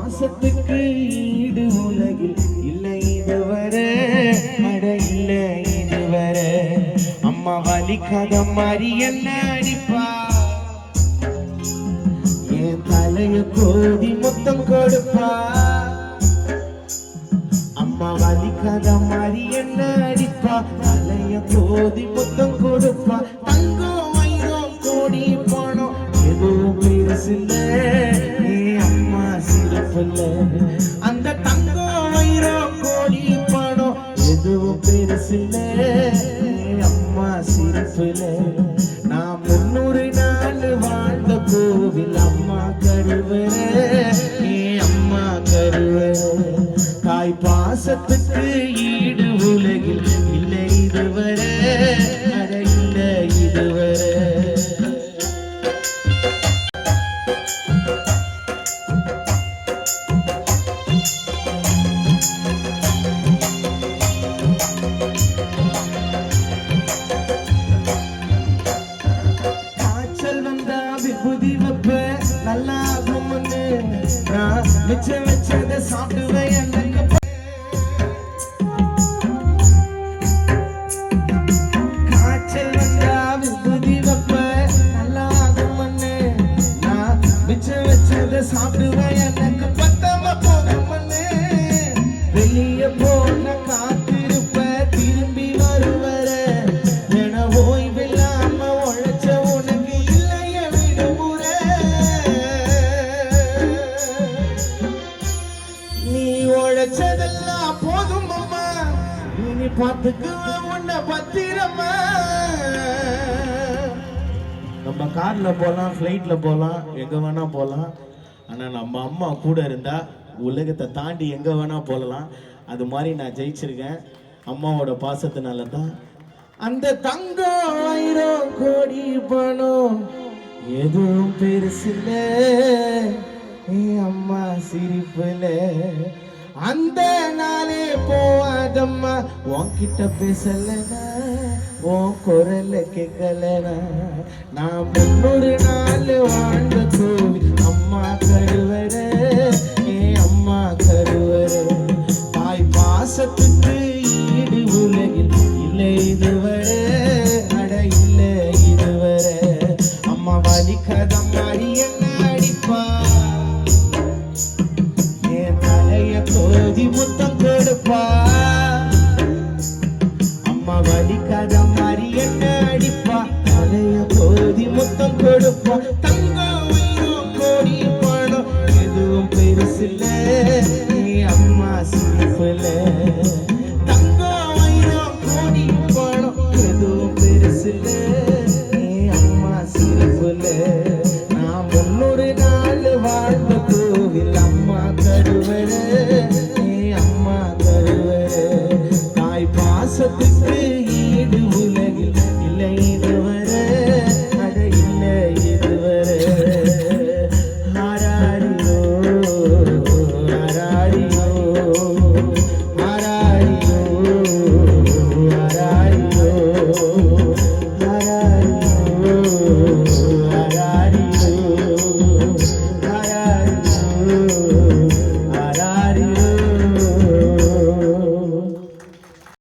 பாசத்துக்கு ஈடு உலகில் இல்லை இதுவரை, அட இல்லை இதுவரை. அம்மா வலிக்காத மாதிரி என்ன அடிப்பா, என் தலைய கோதி முத்தம் கொடுப்பா. அம்மா வலிக்காத மாதிரி என்ன அடிப்பா, தலைய கோதி முத்தம் கொடுப்பா. தங்கம் வைரம் கோடி பணம் எதுவும் பெருசில்ல, அம்மா சிரிப்புல. அந்த தங்கம் வைரம் கோடி பணம் எதுவும் பெருசில்ல, அம்மா சிரிப்புல. நான் 300 நாள் வாழ்ந்த கோவில் அம்மா கருவற, அம்மா கருவற. தாய் பாசத்துக்கு ஈடு உலகில் இல்லை இதுவரை, அட இல்லை இதுவரை. காய்ச்சல் வந்தா விபூதி வைப்ப நல்லா ஆகும்னு நான் மிச்சம் வச்சதை சாப்பிடுவேன். சாப்பிடுவேன் எனக்கு பத்தம போகும்னு வெளிய போன காத்திருப்ப திரும்பி வருவர. என ஓய்வில்லாம உழைச்ச உனக்கு இல்லைய விடுமுறை. நீ உழைச்சதெல்லாம் போதும் அம்மா, நீ பார்த்துக்குவ உன்னை பத்திரமா. நம்ம கார்ல போகலாம், ஃப்ளைட்ல போகலாம், எங்க வேணா போகலாம். ஆனா நம்ம அம்மா கூட இருந்தா உலகத்தை தாண்டி எங்க வேணா போகலாம். அது மாதிரி நான் ஜெயிச்சிருக்கேன் அம்மாவோட பாசத்தினால தான். அந்த தங்கம் ஆயிரம் கோடி பணம் எதுவும் பெருசில்ல, அம்மா சிரிப்புல. அந்த நாளே போவாதம்மா, உன்கிட்ட பேசலனா உன் குரல கேட்கலனா. நான் 300 நாள் வாழ்ந்த கோவில் அம்மா கருவற, அம்மா கருவற. தாய் பாசத்துக்கு ஈடு உலகில் இல்லை இதுவரை, அட இல்லை இதுவரை. அம்மா வலிக்காத மாதிரி என்ன அடிப்பா, என் தலைய கோதி முத்த